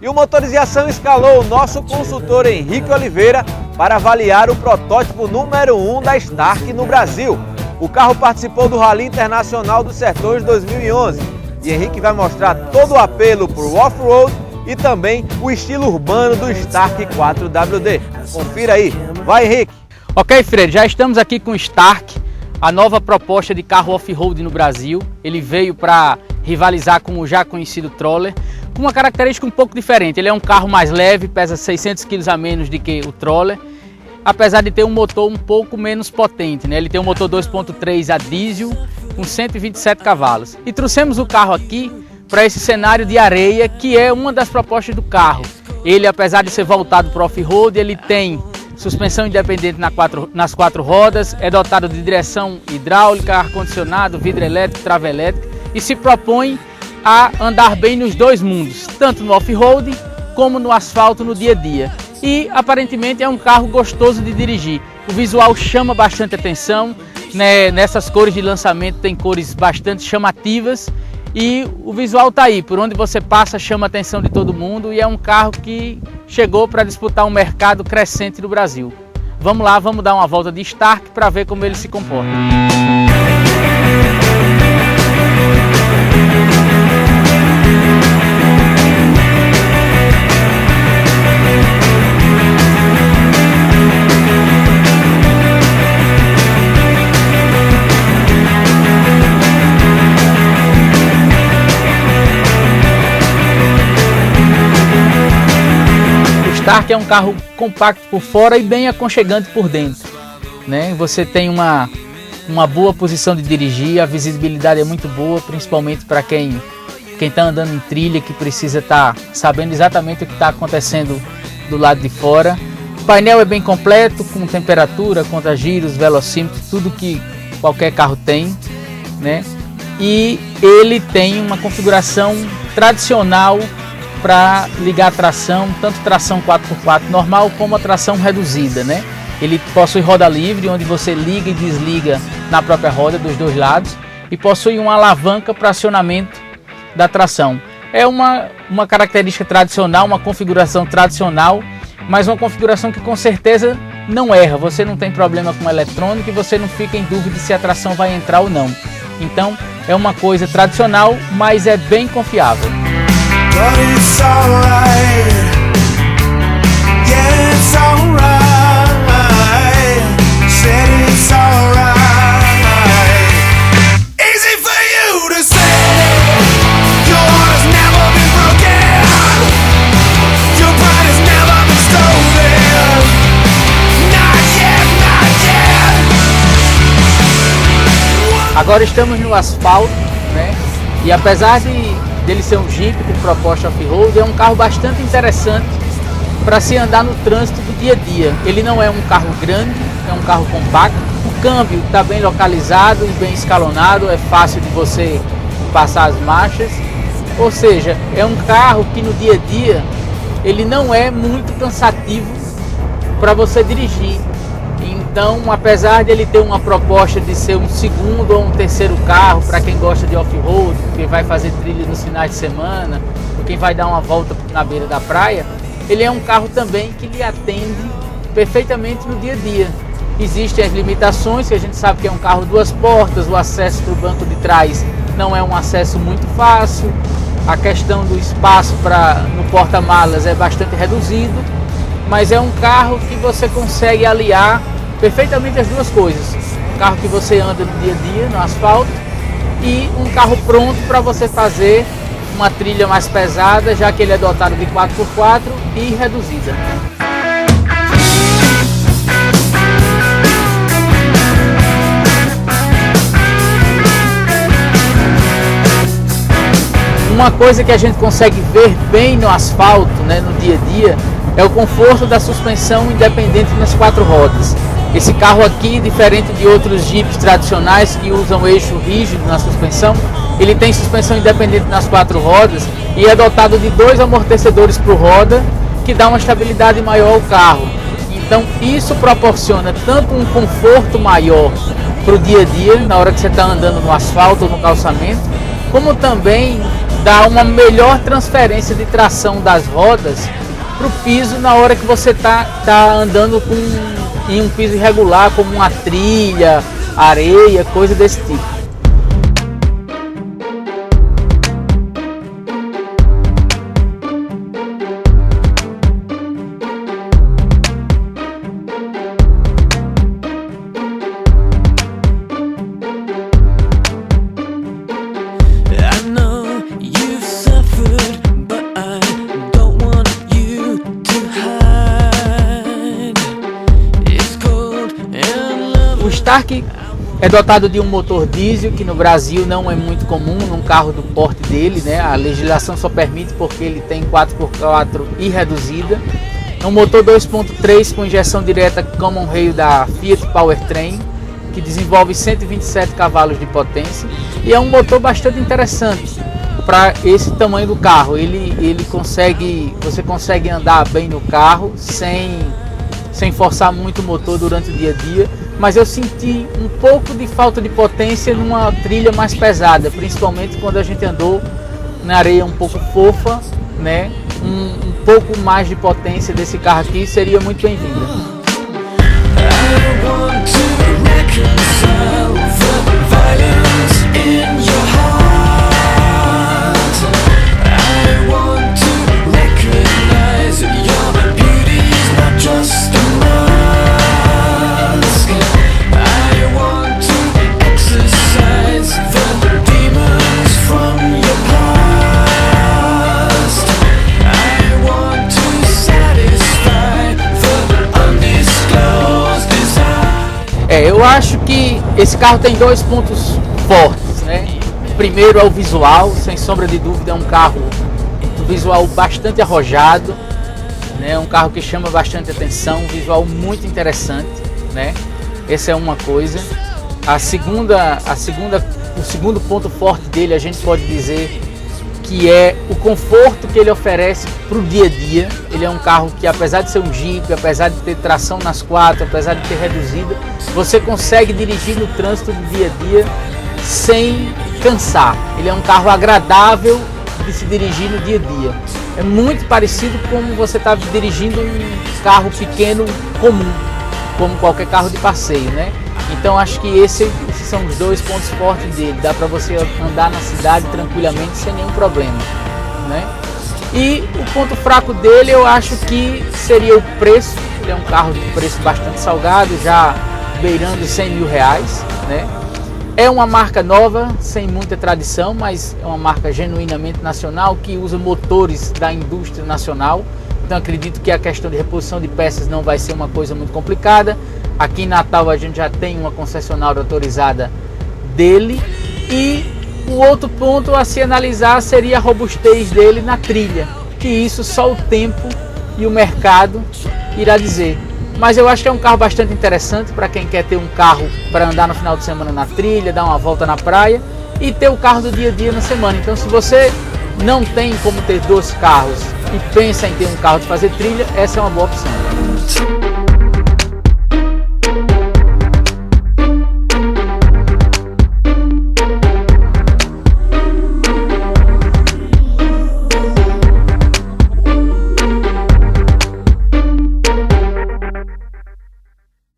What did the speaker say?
E o Motorização escalou o nosso consultor Henrique Oliveira para avaliar o protótipo número 1 da Stark no Brasil. O carro participou do Rally Internacional dos Sertões 2011 e Henrique vai mostrar todo o apelo para o off-road e também o estilo urbano do Stark 4WD. Confira aí, vai Henrique! Ok, Fred, já estamos aqui com o Stark, a nova proposta de carro off-road no Brasil. Ele veio para rivalizar com o já conhecido Troller, com uma característica um pouco diferente. Ele é um carro mais leve, pesa 600 kg a menos do que o Troller, apesar de ter um motor um pouco menos potente, né? Ele tem um motor 2.3 a diesel com 127 cavalos. E trouxemos o carro aqui para esse cenário de areia, que é uma das propostas do carro. Ele, apesar de ser voltado para off-road, ele tem suspensão independente nas quatro rodas, é dotado de direção hidráulica, ar-condicionado, vidro elétrico, trava elétrica e se propõe a andar bem nos dois mundos, tanto no off-road como no asfalto no dia a dia. E aparentemente é um carro gostoso de dirigir. O visual chama bastante atenção, né? Nessas cores de lançamento tem cores bastante chamativas e o visual tá aí, por onde você passa chama a atenção de todo mundo e é um carro que chegou para disputar um mercado crescente no Brasil. Vamos lá, vamos dar uma volta de Stark para ver como ele se comporta. O Stark é um carro compacto por fora e bem aconchegante por dentro, né? Você tem uma boa posição de dirigir, a visibilidade é muito boa, principalmente para quem está andando em trilha, que precisa estar sabendo exatamente o que está acontecendo do lado de fora. O painel é bem completo, com temperatura, conta-giros, velocímetro, tudo que qualquer carro tem, né? E ele tem uma configuração tradicional para ligar a tração, tanto tração 4x4 normal como a tração reduzida, né? Ele possui roda livre, onde você liga e desliga na própria roda dos dois lados e possui uma alavanca para acionamento da tração. É uma característica tradicional, uma configuração tradicional, mas uma configuração que com certeza não erra. Você não tem problema com eletrônica e você não fica em dúvida se a tração vai entrar ou não. Então é uma coisa tradicional, mas é bem confiável. But it's alright, yeah it's alright, said it's alright, easy for you to say, your heart has never been broken, your pride has never been stolen, not yet, not yet. Agora estamos no asfalto, né? E apesar dele ser um Jeep com proposta off-road, é um carro bastante interessante para se andar no trânsito do dia a dia. Ele não é um carro grande, é um carro compacto. O câmbio está bem localizado e bem escalonado, é fácil de você passar as marchas. Ou seja, é um carro que no dia a dia ele não é muito cansativo para você dirigir. Então, apesar de ele ter uma proposta de ser um segundo ou um terceiro carro para quem gosta de off-road, quem vai fazer trilha nos finais de semana, ou quem vai dar uma volta na beira da praia, ele é um carro também que lhe atende perfeitamente no dia a dia. Existem as limitações, que a gente sabe que é um carro duas portas, o acesso para o banco de trás não é um acesso muito fácil, a questão do espaço no porta-malas é bastante reduzido, mas é um carro que você consegue aliar perfeitamente as duas coisas. Um carro que você anda no dia a dia, no asfalto, e um carro pronto para você fazer uma trilha mais pesada, já que ele é dotado de 4x4 e reduzida. Uma coisa que a gente consegue ver bem no asfalto, né, no dia a dia, é o conforto da suspensão independente nas quatro rodas. Esse carro aqui, diferente de outros Jeeps tradicionais que usam eixo rígido na suspensão, ele tem suspensão independente nas quatro rodas e é dotado de 2 amortecedores por roda, que dá uma estabilidade maior ao carro. Então isso proporciona tanto um conforto maior para o dia a dia, na hora que você está andando no asfalto ou no calçamento, como também dá uma melhor transferência de tração das rodas para o piso na hora que você tá andando em um piso irregular, como uma trilha, areia, coisa desse tipo. O Stark é dotado de um motor diesel, que no Brasil não é muito comum num carro do porte dele, né? A legislação só permite porque ele tem 4x4 e reduzida. É um motor 2.3 com injeção direta common rail da Fiat Powertrain, que desenvolve 127 cavalos de potência, e é um motor bastante interessante para esse tamanho do carro. Você consegue andar bem no carro sem forçar muito o motor durante o dia a dia, mas eu senti um pouco de falta de potência numa trilha mais pesada, principalmente quando a gente andou na areia um pouco fofa, né? Um pouco mais de potência desse carro aqui seria muito bem-vinda. Eu acho que esse carro tem dois pontos fortes, né? Primeiro é o visual, sem sombra de dúvida é um carro visual bastante arrojado, né? Um carro que chama bastante atenção, um visual muito interessante, né? Essa é uma coisa. O segundo ponto forte dele, a gente pode dizer que é o conforto que ele oferece para o dia a dia. Ele é um carro que, apesar de ser um Jeep, apesar de ter tração nas quatro, apesar de ter reduzida, você consegue dirigir no trânsito do dia a dia sem cansar. Ele é um carro agradável de se dirigir no dia a dia. É muito parecido com você está dirigindo um carro pequeno comum, como qualquer carro de passeio, né? Então acho que esses são os dois pontos fortes dele. Dá para você andar na cidade tranquilamente sem nenhum problema, né? E o ponto fraco dele eu acho que seria o preço. Ele é um carro de preço bastante salgado, já beirando R$100 mil, né? É uma marca nova, sem muita tradição, mas é uma marca genuinamente nacional que usa motores da indústria nacional. Então acredito que a questão de reposição de peças não vai ser uma coisa muito complicada. Aqui em Natal a gente já tem uma concessionária autorizada dele. E o outro ponto a se analisar seria a robustez dele na trilha, que isso só o tempo e o mercado irá dizer. Mas eu acho que é um carro bastante interessante para quem quer ter um carro para andar no final de semana na trilha, dar uma volta na praia e ter o carro do dia a dia na semana. Então se você não tem como ter dois carros e pensa em ter um carro de fazer trilha, essa é uma boa opção.